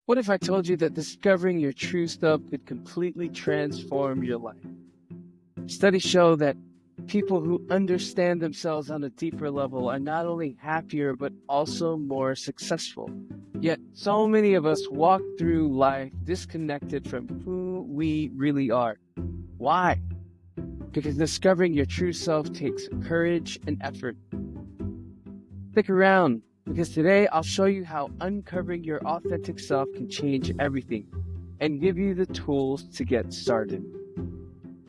What if I told you that discovering your true self could completely transform your life? Studies show that people who understand themselves on a deeper level are not only happier, but also more successful. Yet, so many of us walk through life disconnected from who we really are. Why? Because discovering your true self takes courage and effort. Stick around, because today I'll show you how uncovering your authentic self can change everything and give you the tools to get started.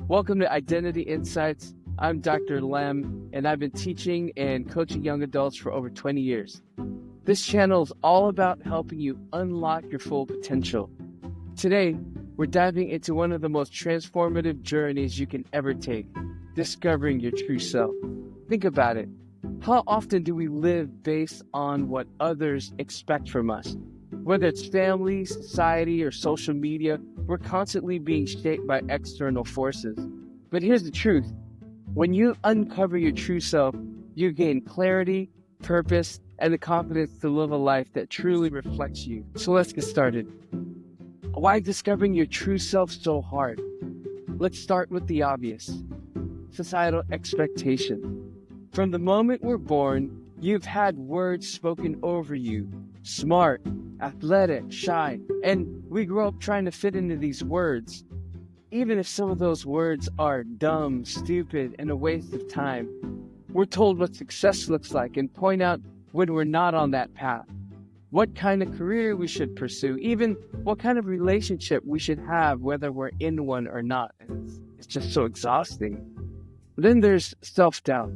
Welcome to Identity Insights. I'm Dr. Lem, and I've been teaching and coaching young adults for over 20 years. This channel is all about helping you unlock your full potential. Today, we're diving into one of the most transformative journeys you can ever take, discovering your true self. Think about it. How often do we live based on what others expect from us? Whether it's family, society, or social media, we're constantly being shaped by external forces. But here's the truth. When you uncover your true self, you gain clarity, purpose, and the confidence to live a life that truly reflects you. So let's get started. Why is discovering your true self so hard? Let's start with the obvious. Societal expectations. From the moment we're born, you've had words spoken over you. Smart, athletic, shy, and we grow up trying to fit into these words. Even if some of those words are dumb, stupid, and a waste of time, we're told what success looks like and point out when we're not on that path. What kind of career we should pursue, even what kind of relationship we should have, whether we're in one or not. It's just so exhausting. Then there's self-doubt.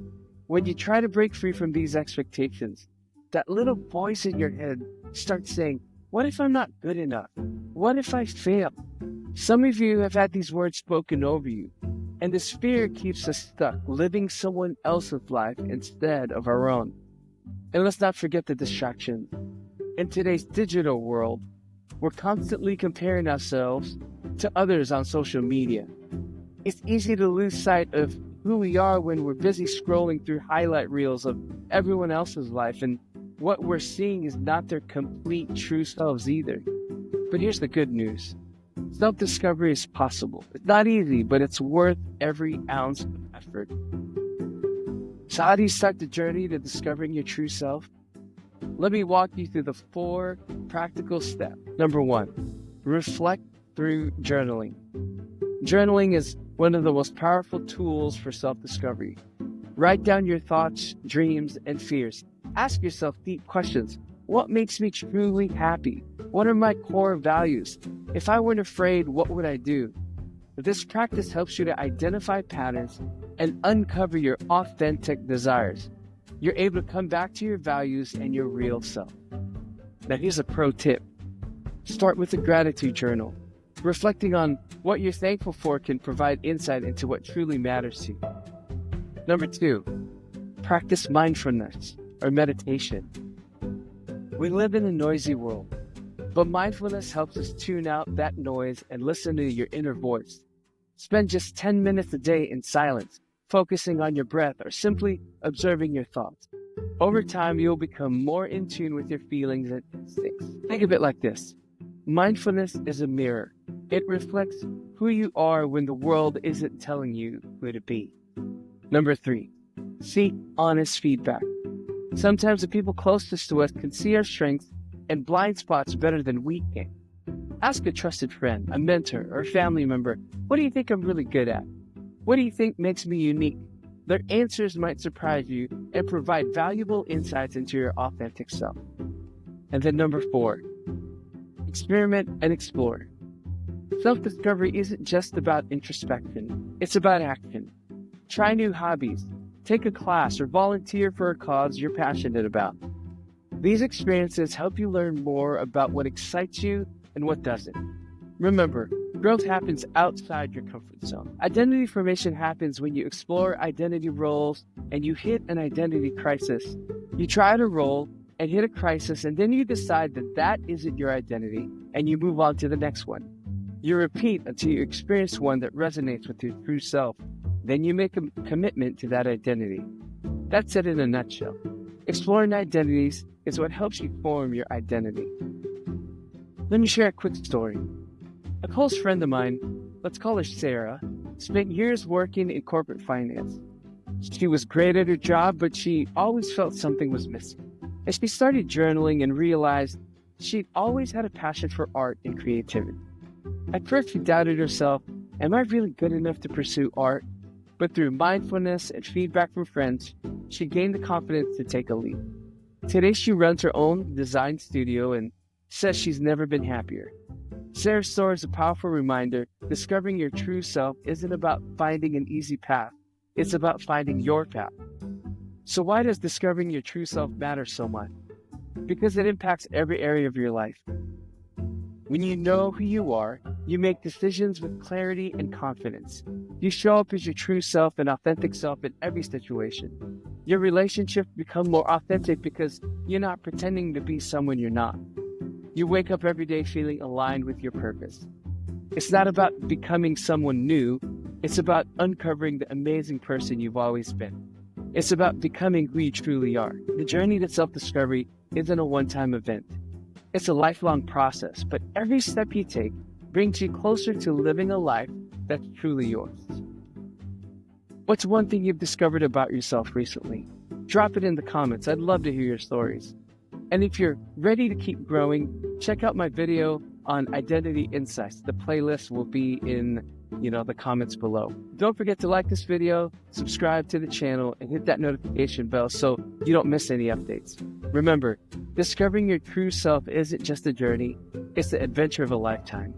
When you try to break free from these expectations, that little voice in your head starts saying, what if I'm not good enough? What if I fail? Some of you have had these words spoken over you, and this fear keeps us stuck, living someone else's life instead of our own. And let's not forget the distractions. In today's digital world, we're constantly comparing ourselves to others on social media. It's easy to lose sight of who we are when we're busy scrolling through highlight reels of everyone else's life, and what we're seeing is not their complete true selves either. But here's the good news. Self-discovery is possible. It's not easy, but it's worth every ounce of effort. So how do you start the journey to discovering your true self? Let me walk you through the 4 practical steps. Number 1, reflect through journaling. Journaling is one of the most powerful tools for self-discovery. Write down your thoughts, dreams, and fears. Ask yourself deep questions. What makes me truly happy? What are my core values? If I weren't afraid, what would I do? This practice helps you to identify patterns and uncover your authentic desires. You're able to come back to your values and your real self. Now here's a pro tip. Start with a gratitude journal. Reflecting on what you're thankful for can provide insight into what truly matters to you. Number 2, practice mindfulness or meditation. We live in a noisy world, but mindfulness helps us tune out that noise and listen to your inner voice. Spend just 10 minutes a day in silence, focusing on your breath or simply observing your thoughts. Over time, you'll become more in tune with your feelings and instincts. Think of it like this. Mindfulness is a mirror. It reflects who you are when the world isn't telling you who to be. Number 3, seek honest feedback. Sometimes the people closest to us can see our strengths and blind spots better than we can. Ask a trusted friend, a mentor, or a family member, what do you think I'm really good at? What do you think makes me unique? Their answers might surprise you and provide valuable insights into your authentic self. And then number 4, experiment and explore. Self-discovery isn't just about introspection. It's about action. Try new hobbies, take a class, or volunteer for a cause you're passionate about. These experiences help you learn more about what excites you and what doesn't. Remember, growth happens outside your comfort zone. Identity formation happens when you explore identity roles and you hit an identity crisis. You try a role and hit a crisis, and then you decide that that isn't your identity, and you move on to the next one. You repeat until you experience one that resonates with your true self. Then you make a commitment to that identity. That's it in a nutshell. Exploring identities is what helps you form your identity. Let me share a quick story. A close friend of mine, let's call her Sarah, spent years working in corporate finance. She was great at her job, but she always felt something was missing. And she started journaling and realized she'd always had a passion for art and creativity. At first, she doubted herself. Am I really good enough to pursue art? But through mindfulness and feedback from friends, she gained the confidence to take a leap. Today, she runs her own design studio and says she's never been happier. Sarah's story is a powerful reminder. Discovering your true self isn't about finding an easy path. It's about finding your path. So why does discovering your true self matter so much? Because it impacts every area of your life. When you know who you are, you make decisions with clarity and confidence. You show up as your true self and authentic self in every situation. Your relationships become more authentic because you're not pretending to be someone you're not. You wake up every day feeling aligned with your purpose. It's not about becoming someone new. It's about uncovering the amazing person you've always been. It's about becoming who you truly are. The journey to self-discovery isn't a one-time event. It's a lifelong process, but every step you take brings you closer to living a life that's truly yours. What's one thing you've discovered about yourself recently? Drop it in the comments. I'd love to hear your stories. And if you're ready to keep growing, check out my video on identity insights. The playlist will be in, the comments below. Don't forget to like this video, subscribe to the channel, and hit that notification bell so you don't miss any updates. Remember, discovering your true self isn't just a journey, it's the adventure of a lifetime.